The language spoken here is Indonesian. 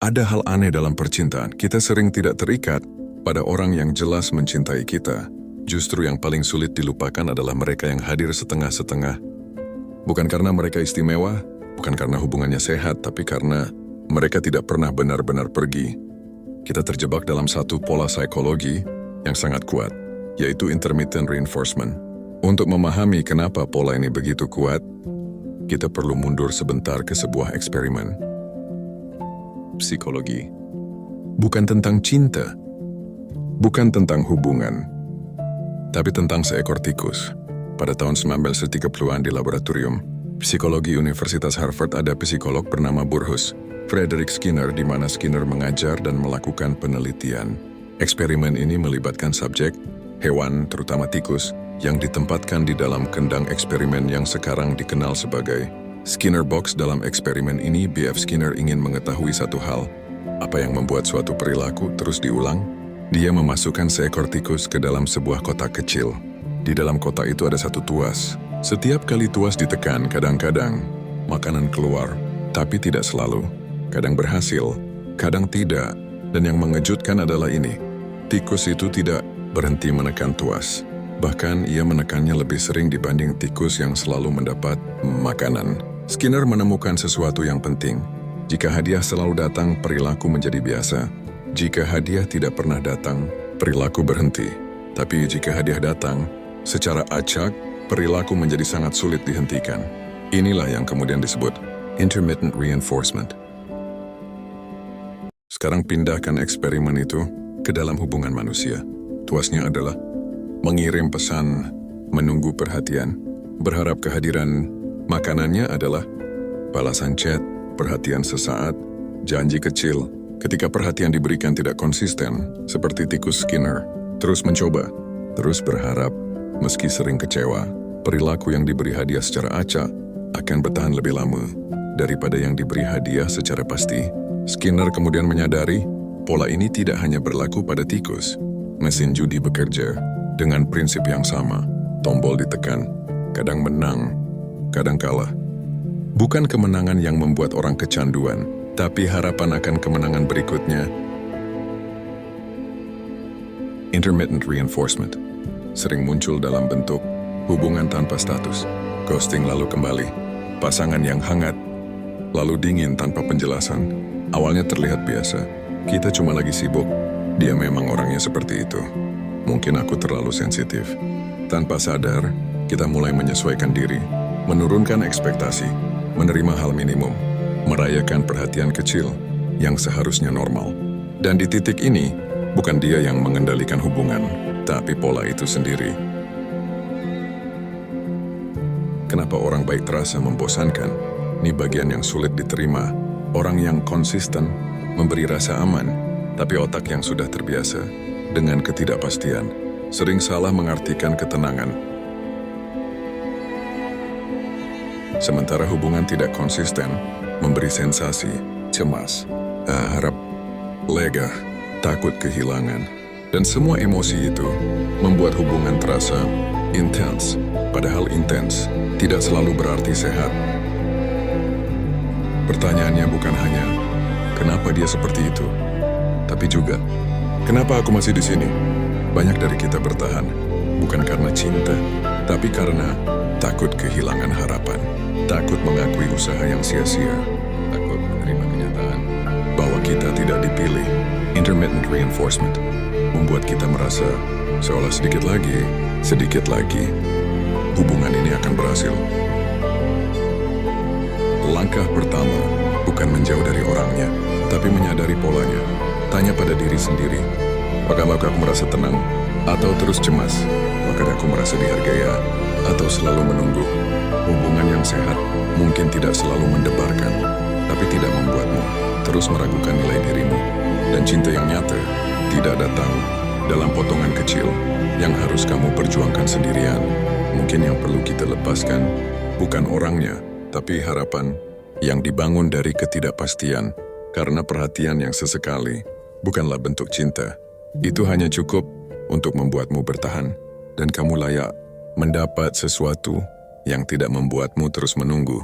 Ada hal aneh dalam percintaan. Kita sering tidak terikat pada orang yang jelas mencintai kita. Justru yang paling sulit dilupakan adalah mereka yang hadir setengah-setengah. Bukan karena mereka istimewa, bukan karena hubungannya sehat, tapi karena mereka tidak pernah benar-benar pergi. Kita terjebak dalam satu pola psikologi yang sangat kuat, yaitu intermittent reinforcement. Untuk memahami kenapa pola ini begitu kuat, kita perlu mundur sebentar ke sebuah eksperimen. Psikologi. Bukan tentang cinta, bukan tentang hubungan, tapi tentang seekor tikus. Pada tahun 1930-an di laboratorium psikologi Universitas Harvard ada psikolog bernama Burrhus Frederick Skinner, di mana Skinner mengajar dan melakukan penelitian. Eksperimen ini melibatkan subjek, hewan terutama tikus, yang ditempatkan di dalam kendang eksperimen yang sekarang dikenal sebagai Skinner Box. Dalam eksperimen ini, B.F. Skinner ingin mengetahui satu hal, apa yang membuat suatu perilaku terus diulang. Dia memasukkan seekor tikus ke dalam sebuah kotak kecil. Di dalam kotak itu ada satu tuas. Setiap kali tuas ditekan, kadang-kadang makanan keluar, tapi tidak selalu. Kadang berhasil, kadang tidak. Dan yang mengejutkan adalah ini, tikus itu tidak berhenti menekan tuas. Bahkan ia menekannya lebih sering dibanding tikus yang selalu mendapat makanan. Skinner menemukan sesuatu yang penting. Jika hadiah selalu datang, perilaku menjadi biasa. Jika hadiah tidak pernah datang, perilaku berhenti. Tapi jika hadiah datang, secara acak, perilaku menjadi sangat sulit dihentikan. Inilah yang kemudian disebut intermittent reinforcement. Sekarang pindahkan eksperimen itu ke dalam hubungan manusia. Tuasnya adalah mengirim pesan, menunggu perhatian, berharap kehadiran. Makanannya adalah balasan chat, perhatian sesaat, janji kecil. Ketika perhatian diberikan tidak konsisten, seperti tikus Skinner, terus mencoba, terus berharap, meski sering kecewa, perilaku yang diberi hadiah secara acak akan bertahan lebih lama daripada yang diberi hadiah secara pasti. Skinner kemudian menyadari pola ini tidak hanya berlaku pada tikus. Mesin judi bekerja dengan prinsip yang sama. Tombol ditekan, kadang menang, kadang kalah. Bukan kemenangan yang membuat orang kecanduan, tapi harapan akan kemenangan berikutnya. Intermittent reinforcement sering muncul dalam bentuk hubungan tanpa status, ghosting lalu kembali, pasangan yang hangat, lalu dingin tanpa penjelasan. Awalnya terlihat biasa, kita cuma lagi sibuk, dia memang orangnya seperti itu. Mungkin aku terlalu sensitif. Tanpa sadar, kita mulai menyesuaikan diri, menurunkan ekspektasi, menerima hal minimum, merayakan perhatian kecil yang seharusnya normal. Dan di titik ini, bukan dia yang mengendalikan hubungan, tapi pola itu sendiri. Kenapa orang baik terasa membosankan? Ini bagian yang sulit diterima. Orang yang konsisten memberi rasa aman, tapi otak yang sudah terbiasa dengan ketidakpastian sering salah mengartikan ketenangan. Sementara hubungan tidak konsisten memberi sensasi cemas, harap, lega, takut kehilangan. Dan semua emosi itu membuat hubungan terasa intens. Padahal intens tidak selalu berarti sehat. Pertanyaannya bukan hanya kenapa dia seperti itu, tapi juga kenapa aku masih di sini. Banyak dari kita bertahan bukan karena cinta, tapi karena takut kehilangan harapan, takut mengakui usaha yang sia-sia, takut menerima kenyataan bahwa kita tidak dipilih. Intermittent reinforcement membuat kita merasa seolah sedikit lagi, hubungan ini akan berhasil. Langkah pertama bukan menjauh dari orangnya, tapi menyadari polanya. Tanya pada diri sendiri, apakah aku merasa tenang atau terus cemas? Apakah aku merasa dihargai atau selalu menunggu? Hubungan yang sehat mungkin tidak selalu mendebarkan, tapi tidak membuatmu terus meragukan nilai dirimu. Dan cinta yang nyata tidak datang dalam potongan kecil yang harus kamu perjuangkan sendirian. Mungkin yang perlu kita lepaskan bukan orangnya, tapi harapan yang dibangun dari ketidakpastian. Karena perhatian yang sesekali bukanlah bentuk cinta. Itu hanya cukup untuk membuatmu bertahan, dan kamu layak mendapat sesuatu yang tidak membuatmu terus menunggu.